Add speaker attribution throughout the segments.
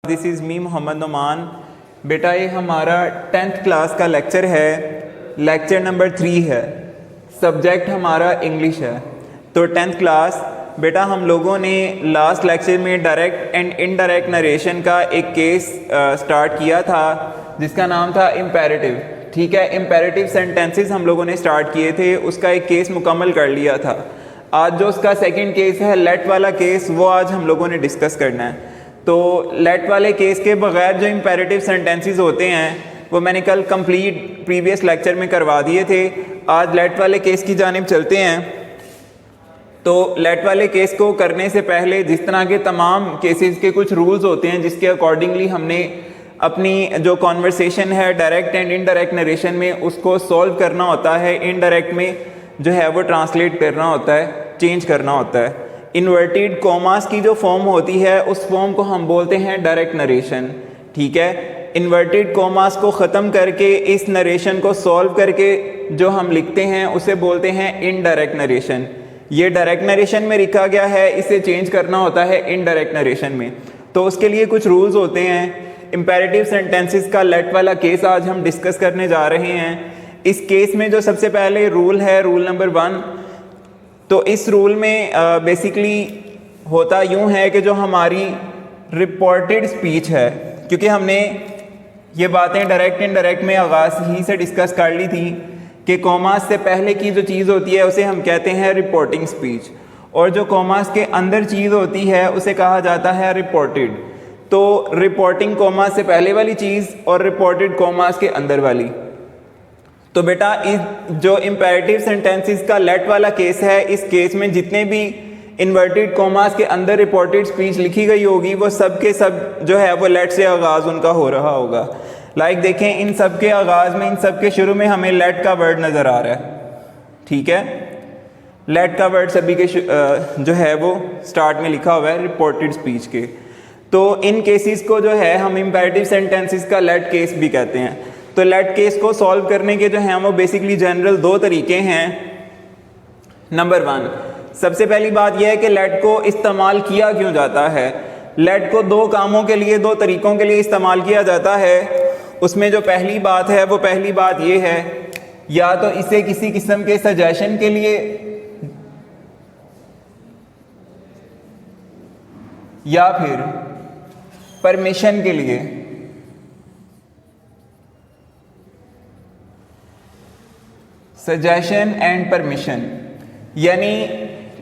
Speaker 1: This is me Mohammad Numan. बेटा ये हमारा 10th क्लास का लेक्चर है, लेक्चर नंबर 3 है। सब्जेक्ट हमारा इंग्लिश है। तो 10th क्लास बेटा हम लोगों ने लास्ट लेक्चर में डायरेक्ट एंड इनडायरेक्ट नरेशन का एक केस स्टार्ट किया था जिसका नाम था इम्पेरेटिव। ठीक है, इम्पेरेटिव सेंटेंसेस हम लोगों ने स्टार्ट किए थे, उसका एक केस मुकम्मल कर लिया था। आज जो उसका सेकंड केस है लेट वाला केस, वो आज हम लोगों ने डिस्कस करना है। तो लेट वाले केस के बगैर जो इम्पेरेटिव सेंटेंसेस होते हैं वो मैंने कल कंप्लीट प्रीवियस लेक्चर में करवा दिए थे। आज लेट वाले केस की जानिब चलते हैं। तो लेट वाले केस को करने से पहले जिस तरह के तमाम केसेस के कुछ रूल्स होते हैं जिसके अकॉर्डिंगली हमने अपनी जो कॉन्वर्सेशन है डायरेक्ट एंड इनडायरेक्ट नरेशन में उसको सॉल्व करना होता है, इनडायरेक्ट में जो है वो ट्रांसलेट करना होता है, चेंज करना होता है। इन्वर्टेड कॉमास की जो फॉर्म होती है उस फॉर्म को हम बोलते हैं डायरेक्ट नरेशन। ठीक है, इन्वर्टेड कॉमास को ख़त्म करके इस नरेशन को सॉल्व करके जो हम लिखते हैं उसे बोलते हैं इनडायरेक्ट नरेशन। ये डायरेक्ट नरेशन में लिखा गया है, इसे चेंज करना होता है इनडायरेक्ट नरेशन में। तो उसके लिए कुछ रूल्स होते हैं। इम्पेरेटिव सेंटेंसेस का लेट वाला केस आज हम डिस्कस करने जा रहे हैं। इस केस में जो सबसे पहले रूल है, रूल नंबर 1। तो इस रूल में बेसिकली होता यूं है कि जो हमारी रिपोर्टेड स्पीच है, क्योंकि हमने ये बातें डायरेक्ट इनडायरेक्ट में आगाज़ ही से डिस्कस कर ली थी कि कॉमास से पहले की जो चीज़ होती है उसे हम कहते हैं रिपोर्टिंग स्पीच, और जो कॉमास के अंदर चीज़ होती है उसे कहा जाता है रिपोर्टेड। तो रिपोर्टिंग कॉमास से पहले वाली चीज़ और रिपोर्टेड कॉमास के अंदर वाली। तो बेटा इस जो इम्पेरेटिव सेंटेंसेस का लेट वाला केस है, इस केस में जितने भी इन्वर्टेड कॉमास के अंदर रिपोर्टेड स्पीच लिखी गई होगी वो सब के सब जो है वो लेट से आगाज़ उनका हो रहा होगा। लाइक देखें, इन सब के आगाज़ में, इन सब के शुरू में हमें लेट का वर्ड नज़र आ रहा है। ठीक है, लेट का वर्ड सभी के जो है वो स्टार्ट में लिखा हुआ है रिपोर्टेड स्पीच के। तो इन केसेस को जो है हम इम्पेरेटिव सेंटेंसेस का लेट केस भी कहते हैं। तो लेट केस को सॉल्व करने के जो हैं वो बेसिकली जनरल 2 तरीके हैं। नंबर 1, सबसे पहली बात यह है कि लेट को इस्तेमाल किया क्यों जाता है। लेट को 2 कामों के लिए, 2 तरीक़ों के लिए इस्तेमाल किया जाता है। उसमें जो पहली बात है वो पहली बात ये है, या तो इसे किसी किस्म के सजेशन के लिए या फिर परमिशन के लिए। सजेशन एंड परमिशन, यानी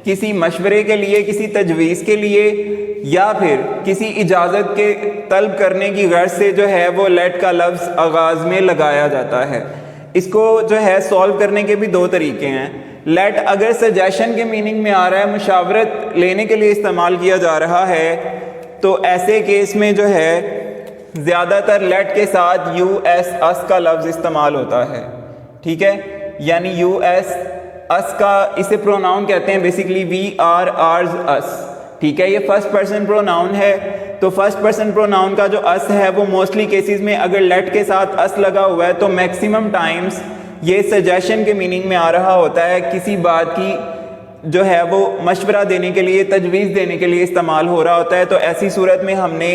Speaker 1: किसी मशवरे के लिए, किसी तजवीज़ के लिए या फिर किसी इजाज़त के तलब करने की गर्ज से जो है वो लेट का लफ्ज़ आगाज़ में लगाया जाता है। इसको जो है सॉल्व करने के भी 2 तरीके हैं। लेट अगर सजेशन के मीनिंग में आ रहा है, मुशावरत लेने के लिए इस्तेमाल किया जा रहा है, तो ऐसे केस में जो है ज़्यादातर लेट के साथ US अस का लफ्ज़ इस्तेमाल होता है। ठीक है, यानी US अस का, इसे प्रोनाउन कहते हैं बेसिकली वी आर आर्स अस। ठीक है, ये फर्स्ट पर्सन प्रोनाउन है। तो फर्स्ट पर्सन प्रोनाउन का जो अस है वो मोस्टली केसेस में अगर लेट के साथ अस लगा हुआ है तो मैक्सिमम टाइम्स ये सजेशन के मीनिंग में आ रहा होता है, किसी बात की जो है वो मशवरा देने के लिए, तजवीज़ देने के लिए इस्तेमाल हो रहा होता है। तो ऐसी सूरत में हमने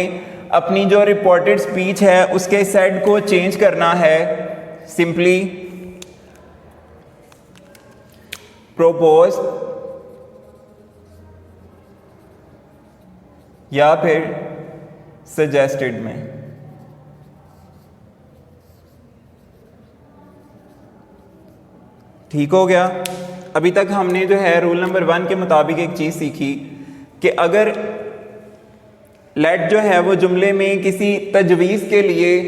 Speaker 1: अपनी जो रिपोर्टेड स्पीच है उसके सेट को चेंज करना है। सिंपली प्रोपोज या फिर सजेस्टेड में। ठीक हो गया। अभी तक हमने जो है रूल नंबर 1 के मुताबिक एक चीज़ सीखी कि अगर लेट जो है वो जुमले में किसी तजवीज़ के लिए,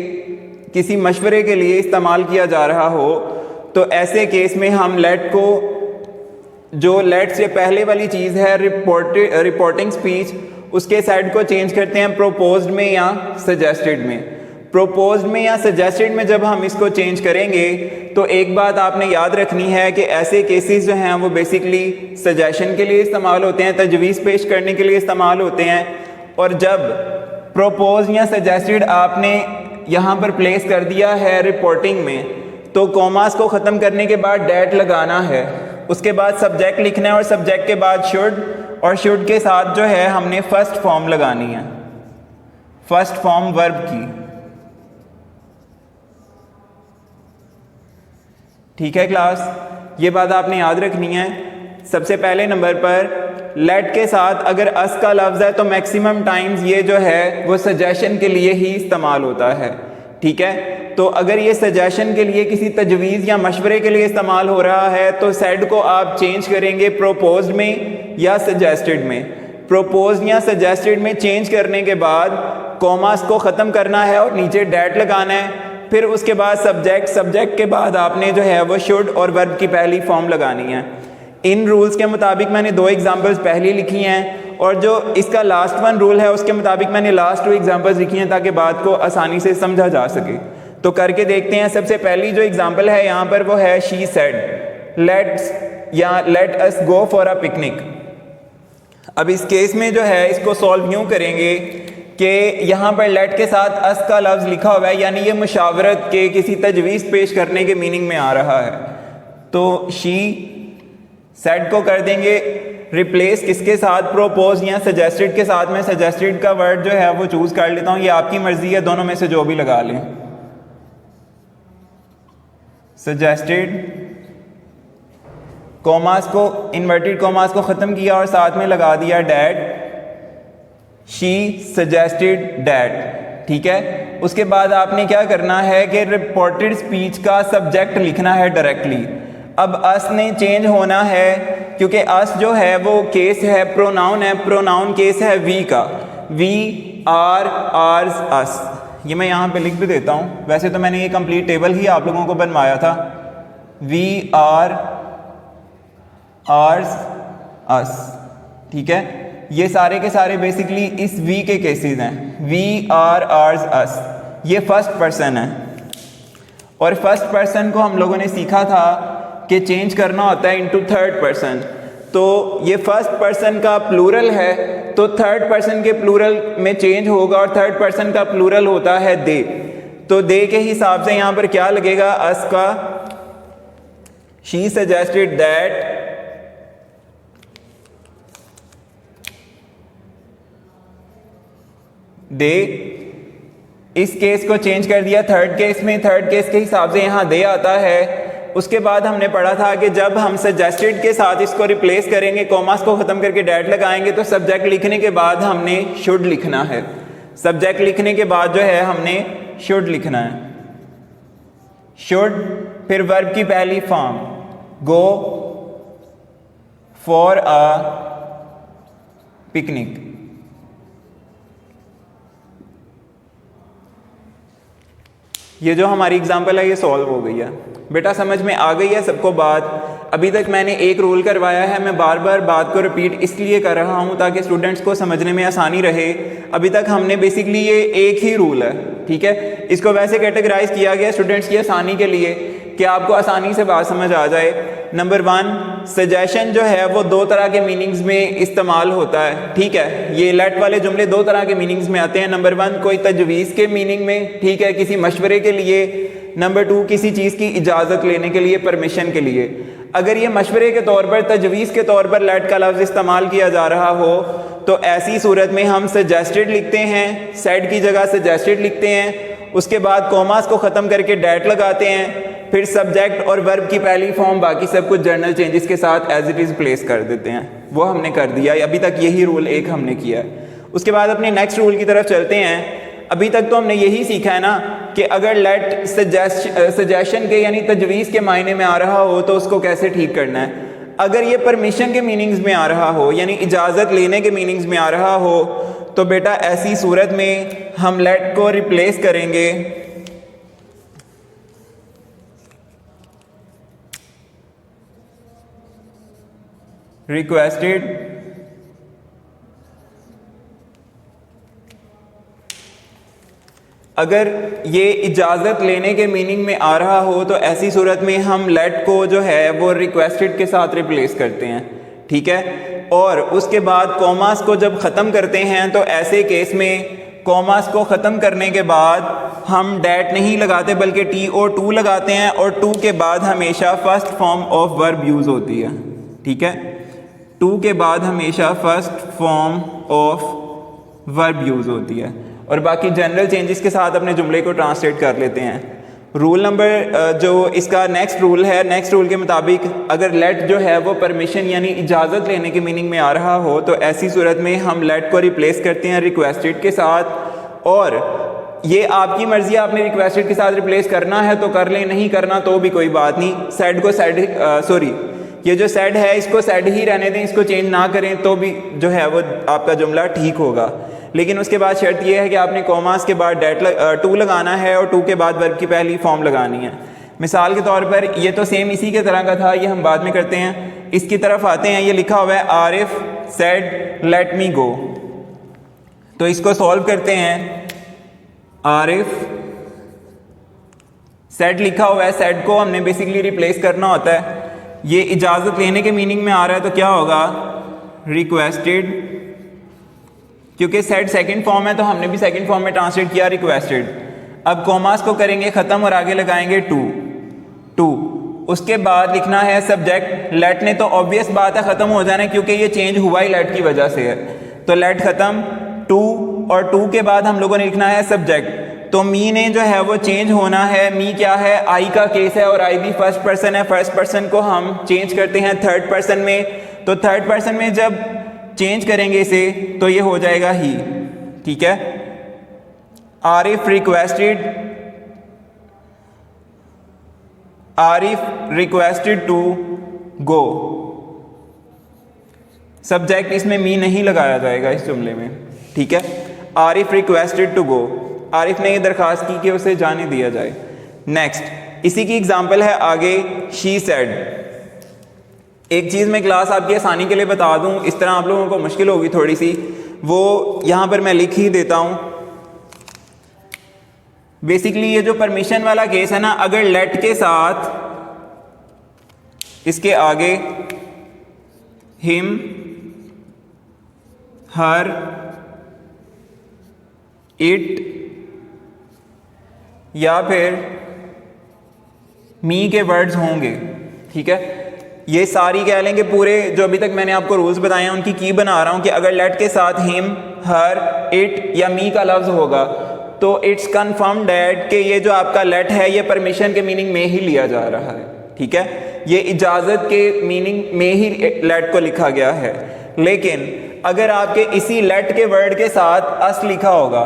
Speaker 1: किसी मशवरे के लिए इस्तेमाल किया जा रहा हो तो ऐसे केस में हम लेट को, जो लेट से पहले वाली चीज़ है रिपोर्टिंग स्पीच, उसके साइड को चेंज करते हैं प्रोपोज्ड में या सजेस्टेड में। प्रोपोज्ड में या सजेस्टेड में जब हम इसको चेंज करेंगे तो एक बात आपने याद रखनी है कि ऐसे केसेस जो हैं वो बेसिकली सजेशन के लिए इस्तेमाल होते हैं, तजवीज़ पेश करने के लिए इस्तेमाल होते हैं। और जब प्रोपोज या सजेस्टेड आपने यहाँ पर प्लेस कर दिया है रिपोर्टिंग में, तो कॉमास को ख़त्म करने के बाद डैट लगाना है, उसके बाद सब्जेक्ट लिखना है और सब्जेक्ट के बाद शुड, और शुड के साथ जो है हमने फर्स्ट फॉर्म लगानी है। फर्स्ट फॉर्म वर्ब की। ठीक है क्लास, ये बात आपने याद रखनी है। सबसे पहले नंबर पर लेट के साथ अगर अस का लफ्ज़ है तो मैक्सिमम टाइम्स ये जो है वो सजेशन के लिए ही इस्तेमाल होता है। ठीक है, तो अगर ये सजेशन के लिए किसी तजवीज़ या मशवरे के लिए इस्तेमाल हो रहा है तो सेड को आप चेंज करेंगे प्रोपोज्ड में या सजेस्टेड में। प्रोपोज्ड या सजेस्टेड में चेंज करने के बाद कॉमास को ख़त्म करना है और नीचे डैट लगाना है। फिर उसके बाद सब्जेक्ट, सब्जेक्ट के बाद आपने जो है वो शुड और वर्ब की पहली फॉर्म लगानी है। इन रूल्स के मुताबिक मैंने 2 एग्जांपल्स पहले लिखी हैं और जो इसका लास्ट वन रूल है उसके मुताबिक मैंने लास्ट 2 एग्जांपल्स लिखी हैं ताकि बात को आसानी से समझा जा सके। तो करके देखते हैं। सबसे पहली जो एग्जांपल है यहाँ पर वो है शी सेड लेट्स या let us go for a picnic. अब इस केस में जो है इसको सॉल्व यूँ करेंगे कि यहाँ पर लेट के साथ अस का लफ्ज़ लिखा हुआ है, यानी ये मुशावरत के किसी तजवीज़ पेश करने के मीनिंग में आ रहा है। तो शी सेड को कर देंगे रिप्लेस किसके साथ, प्रोपोज या सजेस्टेड के साथ। मैं सजेस्टेड का वर्ड जो है वो चूज कर लेता हूँ, ये आपकी मर्जी है, दोनों में से जो भी लगा लें। सजेस्टेड, कॉमास को, इन्वर्टेड कॉमास को ख़त्म किया और साथ में लगा दिया डैड, शी सजेस्टेड डैड। ठीक है, उसके बाद आपने क्या करना है कि रिपोर्टेड स्पीच का सब्जेक्ट लिखना है डायरेक्टली। अब अस ने चेंज होना है क्योंकि अस जो है वो केस है, प्रोनाउन है, प्रोनाउन केस है वी का, वी आर आर्स अस। ये मैं यहाँ पे लिख भी देता हूँ, वैसे तो मैंने ये कंप्लीट टेबल ही आप लोगों को बनवाया था। वी आर आर्स अस। ठीक है, ये सारे के सारे बेसिकली इस वी के केसेस हैं। वी आर आर्स अस, ये फर्स्ट पर्सन है और फर्स्ट पर्सन को हम लोगों ने सीखा था कि चेंज करना होता है इनटू थर्ड पर्सन। तो ये फर्स्ट पर्सन का प्लूरल है तो थर्ड पर्सन के प्लूरल में चेंज होगा और थर्ड पर्सन का प्लूरल होता है दे। तो दे के हिसाब से यहाँ पर क्या लगेगा, अस का शी सजेस्टेड दैट दे। इस केस को चेंज कर दिया थर्ड केस में, थर्ड केस के हिसाब से यहाँ दे आता है। उसके बाद हमने पढ़ा था कि जब हम सजेस्टेड के साथ इसको रिप्लेस करेंगे, कॉमास को ख़त्म करके डैट लगाएंगे, तो सब्जेक्ट लिखने के बाद हमने शुड लिखना है। सब्जेक्ट लिखने के बाद जो है हमने शुड लिखना है, शुड, फिर वर्ब की पहली form go for a picnic. ये जो हमारी एग्जाम्पल है ये सॉल्व हो गई है। बेटा समझ में आ गई है सबको बात? अभी तक मैंने एक रूल करवाया है, मैं बार बार बात को रिपीट इसलिए कर रहा हूँ ताकि स्टूडेंट्स को समझने में आसानी रहे। अभी तक हमने बेसिकली ये एक ही रूल है, ठीक है। इसको वैसे कैटेगराइज किया गया स्टूडेंट्स की आसानी के लिए कि आपको आसानी से बात समझ आ जाए। नंबर 1, सजेशन जो है वो 2 तरह के मीनिंग्स में इस्तेमाल होता है, ठीक है। ये लेट वाले जुमले 2 तरह के मीनिंग्स में आते हैं। नंबर 1 कोई तजवीज़ के मीनिंग में, ठीक है, किसी मशवरे के लिए। नंबर 2 किसी चीज़ की इजाज़त लेने के लिए, परमिशन के लिए। अगर ये मशवरे के तौर पर, तजवीज़ के तौर पर लेट का लफ्ज़ इस्तेमाल किया जा रहा हो तो ऐसी सूरत में हम सजेस्टेड लिखते हैं, सेड की जगह सजेस्टेड लिखते हैं। उसके बाद कॉमास को ख़त्म करके डैट लगाते हैं, फिर सब्जेक्ट और वर्ब की पहली फॉर्म, बाकी सब कुछ जर्नल चेंजेस के साथ एज इट इज़ प्लेस कर देते हैं। वो हमने कर दिया, अभी तक यही रूल एक हमने किया है। उसके बाद अपने नेक्स्ट रूल की तरफ चलते हैं। अभी तक तो हमने यही सीखा है ना कि अगर लेट सजेशन के यानी तजवीज़ के मायने में आ रहा हो तो उसको कैसे ठीक करना है। अगर ये परमिशन के मीनिंग्स में आ रहा हो यानी इजाज़त लेने के मीनिंग्स में आ रहा हो तो बेटा ऐसी सूरत में हम लेट को रिप्लेस करेंगे रिक्वेस्टेड अगर ये इजाज़त लेने के मीनिंग में आ रहा हो तो ऐसी सूरत में हम लेट को जो है वो रिक्वेस्टेड के साथ रिप्लेस करते हैं, ठीक है। और उसके बाद कॉमास को जब ख़त्म करते हैं तो ऐसे केस में कॉमास को ख़त्म करने के बाद हम डैट नहीं लगाते बल्कि TO2 लगाते हैं और 2 के बाद हमेशा first form of verb use होती है, ठीक है। 2 के बाद हमेशा first form of verb use होती है। और बाकी जनरल चेंजेस के साथ अपने जुमले को ट्रांसलेट कर लेते हैं। रूल नंबर जो इसका नेक्स्ट रूल है, नेक्स्ट रूल के मुताबिक अगर लेट जो है वो परमिशन यानी इजाज़त लेने के मीनिंग में आ रहा हो तो ऐसी सूरत में हम लेट को रिप्लेस करते हैं रिक्वेस्टेड के साथ। और ये आपकी मर्जी, आपने रिक्वेस्टेड के साथ रिप्लेस करना है तो कर लें, नहीं करना तो भी कोई बात नहीं। सेड को सेड ये जो सेड है इसको सेड ही रहने दें, इसको चेंज ना करें तो भी जो है वो आपका जुमला ठीक होगा। लेकिन उसके बाद शर्त यह है कि आपने कॉमास के बाद टू लगाना है और टू के बाद वर्ब की पहली फॉर्म लगानी है। मिसाल के तौर पर ये तो सेम इसी के तरह का था, ये हम बाद में करते हैं। इसकी तरफ आते हैं, ये लिखा हुआ है आरिफ सेड लेट मी गो, तो इसको सॉल्व करते हैं। आरिफ सेड लिखा हुआ है, सेड को हमने बेसिकली रिप्लेस करना होता है। ये इजाज़त लेने के मीनिंग में आ रहा है तो क्या होगा, रिक्वेस्टेड, क्योंकि सेड सेकंड फॉर्म है तो हमने भी सेकंड फॉर्म में ट्रांसलेट किया रिक्वेस्टेड। अब कॉमास को करेंगे ख़त्म और आगे लगाएंगे टू। उसके बाद लिखना है सब्जेक्ट। लेट ने तो ऑब्वियस बात है ख़त्म हो जाना है क्योंकि ये चेंज हुआ ही लेट की वजह से है, तो लेट ख़त्म, टू, और टू के बाद हम लोगों ने लिखना है सब्जेक्ट। तो मी ने जो है वो चेंज होना है। मी क्या है, आई का केस है और आई भी फर्स्ट पर्सन है। फर्स्ट पर्सन को हम चेंज करते हैं थर्ड पर्सन में, तो थर्ड पर्सन में जब चेंज करेंगे इसे तो ये हो जाएगा ही, ठीक है। Arif requested to go, subject इसमें मी नहीं लगाया जाएगा इस जुमले में, ठीक है। Arif requested to go, Arif ने ये दरखास्त की कि उसे जाने दिया जाए। नेक्स्ट इसी की एग्जांपल है आगे, शी सेड। एक चीज़ मैं क्लास आपकी आसानी के लिए बता दूं, इस तरह आप लोगों को मुश्किल होगी थोड़ी सी, वो यहाँ पर मैं लिख ही देता हूँ। बेसिकली ये जो परमिशन वाला केस है ना, अगर लेट के साथ इसके आगे हिम, हर, इट या फिर मी के वर्ड्स होंगे, ठीक है। ये सारी कह लेंगे पूरे जो अभी तक मैंने आपको रूल्स बताए हैं उनकी की बना रहा हूं कि अगर लेट के साथ हिम, हर, इट या मी का लफ्ज होगा तो इट्स कन्फर्म डैट कि ये जो आपका लेट है ये परमिशन के मीनिंग में ही लिया जा रहा है, ठीक है। ये इजाज़त के मीनिंग में ही लेट को लिखा गया है। लेकिन अगर आपके इसी लेट के वर्ड के साथ अस लिखा होगा,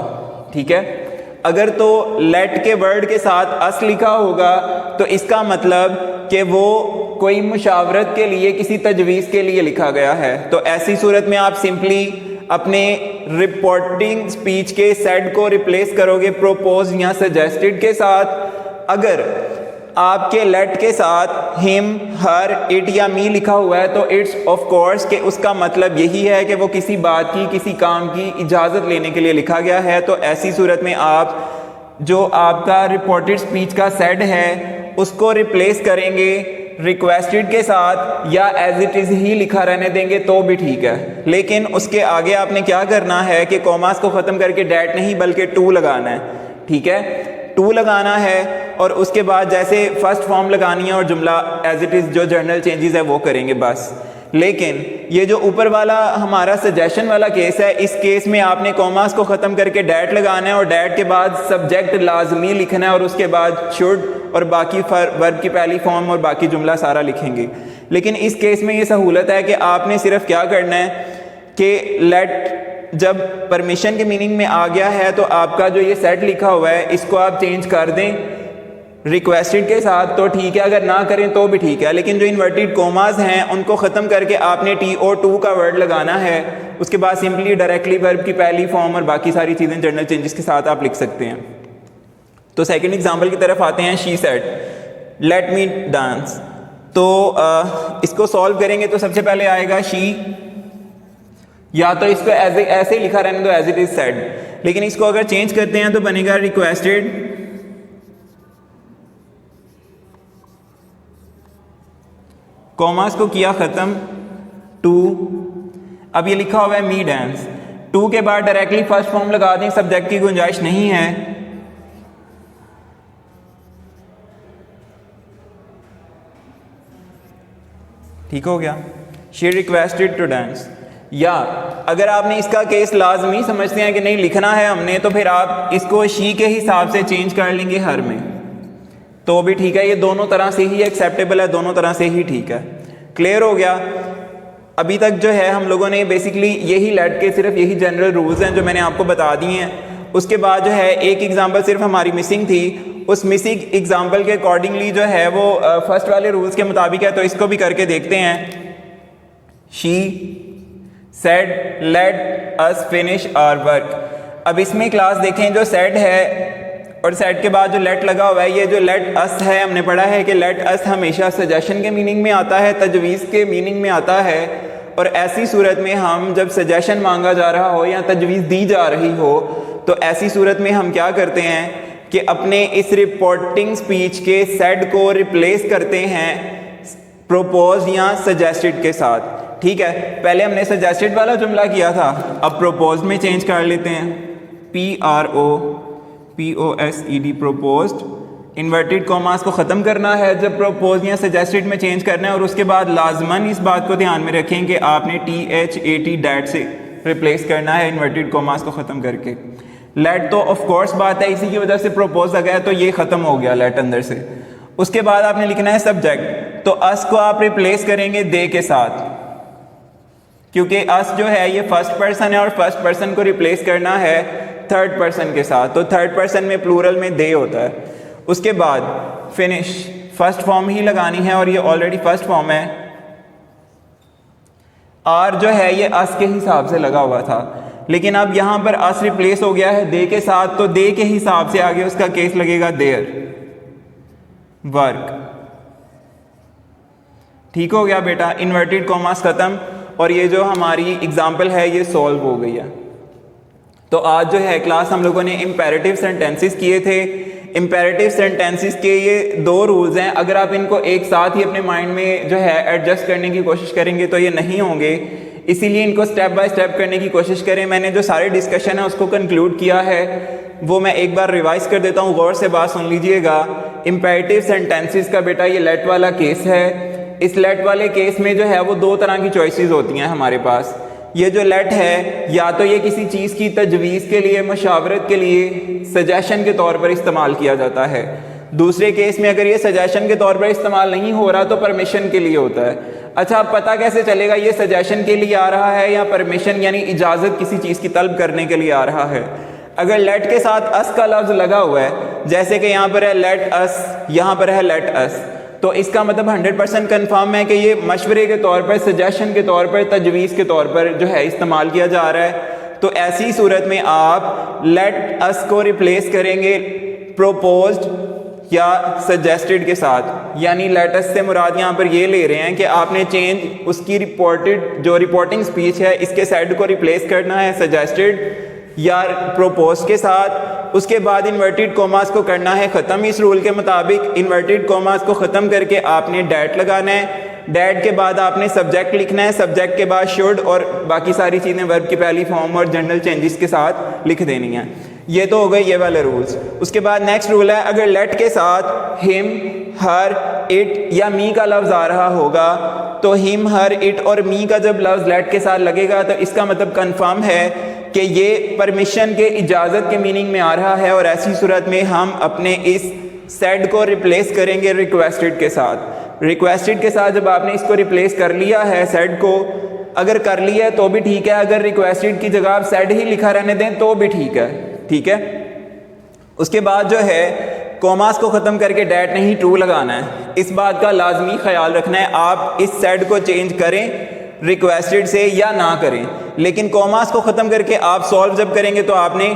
Speaker 1: ठीक है, अगर तो लेट के वर्ड के साथ अस लिखा होगा तो इसका मतलब कि वो कोई मुशावरत के लिए, किसी तजवीज़ के लिए लिखा गया है। तो ऐसी सूरत में आप सिंपली अपने रिपोर्टिंग स्पीच के सेड को रिप्लेस करोगे प्रोपोज या सजेस्टेड के साथ। अगर आपके लेट के साथ हिम, हर, इट या मी लिखा हुआ है तो इट्स ऑफ कोर्स कि उसका मतलब यही है कि वो किसी बात की, किसी काम की इजाज़त लेने के लिए लिखा गया है। तो ऐसी सूरत में आप जो आपका रिपोर्टेड स्पीच का सेड है उसको रिप्लेस करेंगे रिक्वेस्टेड के साथ या एज इट इज़ ही लिखा रहने देंगे तो भी ठीक है। लेकिन उसके आगे आपने क्या करना है कि कॉमास को ख़त्म करके डैट नहीं बल्कि टू लगाना है, ठीक है। टू लगाना है और उसके बाद जैसे फर्स्ट फॉर्म लगानी है और जुमला एज इट इज़ जो जर्नल चेंजेस है वो करेंगे बस। लेकिन ये जो ऊपर वाला हमारा सजेशन वाला केस है, इस केस में आपने कॉमास को ख़त्म करके डैट लगाना है और डैट के बाद सब्जेक्ट लाजमी लिखना है और उसके बाद शुड और बाकी वर्ब की पहली फॉर्म और बाकी जुमला सारा लिखेंगे। लेकिन इस केस में ये सहूलत है कि आपने सिर्फ क्या करना है कि लेट जब परमिशन के मीनिंग में आ गया है तो आपका जो ये सेट लिखा हुआ है इसको आप चेंज कर दें रिक्वेस्टेड के साथ तो ठीक है, अगर ना करें तो भी ठीक है। लेकिन जो इन्वर्टेड कोमास हैं उनको ख़त्म करके आपने TO2 का वर्ड लगाना है। उसके बाद सिंपली डायरेक्टली वर्ब की पहली फॉर्म और बाकी सारी चीज़ें जर्नल चेंजेस के साथ आप लिख सकते हैं। तो सेकंड एग्जांपल की तरफ आते हैं, she said let me dance. तो इसको सॉल्व करेंगे तो सबसे पहले आएगा शी, या तो इसको ऐसे ही लिखा रहने दो एज इट इज सेड, लेकिन इसको अगर चेंज करते हैं तो बनेगा रिक्वेस्टेड कॉमास को किया ख़त्म टू। अब ये लिखा हुआ है मी डांस, टू के बाद डायरेक्टली फर्स्ट फॉर्म लगा दें, सब्जेक्ट की गुंजाइश नहीं है। ठीक हो गया। She requested to dance. या अगर आपने इसका केस लाजमी समझते हैं कि नहीं लिखना है हमने, तो फिर आप इसको शी के हिसाब से चेंज कर लेंगे हर में, तो भी ठीक है। ये दोनों तरह से ही एक्सेप्टेबल है, दोनों तरह से ही ठीक है। क्लियर हो गया? अभी तक जो है हम लोगों ने बेसिकली यही लेट के सिर्फ यही जनरल रूल्स हैं जो मैंने आपको बता दिए हैं। उसके बाद जो है एक एग्जांपल सिर्फ हमारी मिसिंग थी, उस मिसिंग एग्जांपल के अकॉर्डिंगली जो है वो फर्स्ट वाले रूल्स के मुताबिक है, तो इसको भी करके देखते हैं। She said let us finish our work. अब इसमें क्लास देखें, जो सेड है और सेड के बाद जो लेट लगा हुआ है, ये जो लेट अस है हमने पढ़ा है कि लेट अस हमेशा सजेशन के मीनिंग में आता है, तजवीज़ के मीनिंग में आता है। और ऐसी सूरत में हम जब सजेशन मांगा जा रहा हो या तजवीज़ दी जा रही हो, तो ऐसी सूरत में हम क्या करते हैं कि अपने इस रिपोर्टिंग स्पीच के सेड को रिप्लेस करते हैं प्रोपोज या सजेस्टेड के साथ। ठीक है, पहले हमने सजेस्टेड वाला जुमला किया था, अब प्रोपोज में चेंज कर लेते हैं। PROPOSED प्रोपोज्ड, इन्वर्टेड कॉमास को ख़त्म करना है जब प्रोपोज या सजेस्टेड में चेंज करना है। और उसके बाद लाजमन इस बात को ध्यान में रखें कि आपने THAT डैट से रिप्लेस करना है इन्वर्टेड कॉमास को ख़त्म करके। लेट तो ऑफ कोर्स बात है, इसी की वजह से प्रोपोज आ गया, तो ये ख़त्म हो गया लेट अंदर से। उसके बाद आपने लिखना है सब्जेक्ट, तो अस को आप रिप्लेस करेंगे दे के साथ, क्योंकि अस जो है ये फर्स्ट पर्सन है और फर्स्ट पर्सन को रिप्लेस करना है थर्ड पर्सन के साथ, तो थर्ड पर्सन में प्लूरल में दे होता है। उसके बाद फिनिश, फर्स्ट फॉर्म ही लगानी है और ये ऑलरेडी फर्स्ट फॉर्म है। आर जो है ये अस के हिसाब से लगा हुआ था, लेकिन अब यहां पर अस रिप्लेस हो गया है दे के साथ, तो दे के हिसाब से आगे उसका केस लगेगा देयर वर्क। ठीक हो गया बेटा, इन्वर्टेड कॉमास खत्म और ये जो हमारी एग्जाम्पल है ये सॉल्व हो गई है। तो आज जो है क्लास हम लोगों ने इम्पेरेटिव सेंटेंसेस किए थे। इम्पेरेटिव सेंटेंसेस के ये दो रूल्स हैं, अगर आप इनको एक साथ ही अपने माइंड में जो है एडजस्ट करने की कोशिश करेंगे तो ये नहीं होंगे, इसीलिए इनको स्टेप बाय स्टेप करने की कोशिश करें। मैंने जो सारे डिस्कशन है उसको कंक्लूड किया है, वो मैं एक बार रिवाइज कर देता हूँ, गौर से बात सुन लीजिएगा। इम्पेरेटिव सेंटेंसेस का बेटा ये लेट वाला केस है। इस लेट वाले केस में जो है वो दो तरह की चॉइसेस होती हैं हमारे पास। ये जो लेट है या तो ये किसी चीज़ की तजवीज़ के लिए, मशावरत के लिए, सजेशन के तौर पर इस्तेमाल किया जाता है। दूसरे केस में अगर ये सजेशन के तौर पर इस्तेमाल नहीं हो रहा तो परमिशन के लिए होता है। अच्छा, अब पता कैसे चलेगा ये सजेशन के लिए आ रहा है या परमिशन यानी इजाज़त किसी चीज़ की तलब करने के लिए आ रहा है? अगर लेट के साथ अस का लफ्ज़ लगा हुआ है, जैसे कि यहाँ पर है लेट अस, यहाँ पर है लेट अस, तो इसका मतलब 100% कन्फर्म है कि ये मशवरे के तौर पर, सजेशन के तौर पर, तजवीज़ के तौर पर जो है इस्तेमाल किया जा रहा है। तो ऐसी सूरत में आप लेट अस को रिप्लेस करेंगे प्रोपोज्ड या सजेस्टेड के साथ, यानी लेट अस से मुराद यहाँ पर ये ले रहे हैं कि आपने चेंज उसकी रिपोर्टेड जो रिपोर्टिंग स्पीच है इसके साइड को रिप्लेस करना है सजेस्टेड या प्रोपोज के साथ। उसके बाद इन्वर्टेड कॉमास को करना है ख़त्म। इस रूल के मुताबिक इन्वर्टेड कॉमास को ख़त्म करके आपने डैट लगाना है। डैट के बाद आपने सब्जेक्ट लिखना है, सब्जेक्ट के बाद शुड और बाकी सारी चीज़ें वर्ब की पहली फॉर्म और जनरल चेंजेस के साथ लिख देनी है। ये तो हो गए ये वाले रूल्स। उसके बाद नेक्स्ट रूल है, अगर लेट के साथ हिम, हर, इट या मी का लफ्ज़ आ रहा होगा तो हिम, हर, इट और मी का जब लफ्ज़ लेट के साथ लगेगा तो इसका मतलब कन्फर्म है कि ये परमिशन के, इजाज़त के मीनिंग में आ रहा है। और ऐसी सूरत में हम अपने इस सेड को रिप्लेस करेंगे रिक्वेस्टेड के साथ। रिक्वेस्टेड के साथ जब आपने इसको रिप्लेस कर लिया है सेड को, अगर कर लिया है तो भी ठीक है, अगर रिक्वेस्टेड की जगह आप सेड ही लिखा रहने दें तो भी ठीक है। ठीक है, उसके बाद जो है कॉमास को ख़त्म करके डैट नहीं ट्रू लगाना है। इस बात का लाजमी ख्याल रखना है, आप इस सेड को चेंज करें रिक्वेस्टेड से या ना करें, लेकिन कॉमास को ख़त्म करके आप सॉल्व जब करेंगे तो आपने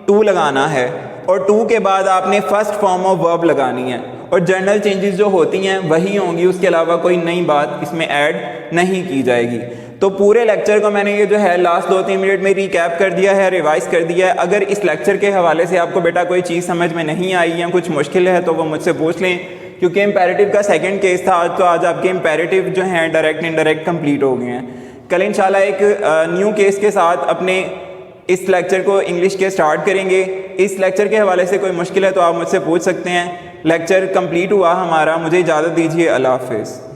Speaker 1: टू लगाना है और टू के बाद आपने फर्स्ट फॉर्म ऑफ वर्ब लगानी है और जनरल चेंजेस जो होती हैं वही होंगी, उसके अलावा कोई नई बात इसमें ऐड नहीं की जाएगी। तो पूरे लेक्चर को मैंने ये जो है लास्ट 2-3 मिनट में रिकैप कर दिया है, रिवाइज कर दिया है। अगर इस लेक्चर के हवाले से आपको बेटा कोई चीज़ समझ में नहीं आई या कुछ मुश्किल है तो वो मुझसे पूछ लें, क्योंकि इम्पेरेटिव का सेकंड केस था आज, तो आज आपके इम्पेरेटिव जो हैं डायरेक्ट इनडायरेक्ट कंप्लीट हो गए हैं। कल इंशाल्लाह एक न्यू केस के साथ अपने इस लेक्चर को इंग्लिश के स्टार्ट करेंगे। इस लेक्चर के हवाले से कोई मुश्किल है तो आप मुझसे पूछ सकते हैं। लेक्चर कंप्लीट हुआ हमारा, मुझे इजाज़त दीजिए, अल्लाह हाफ़िज़।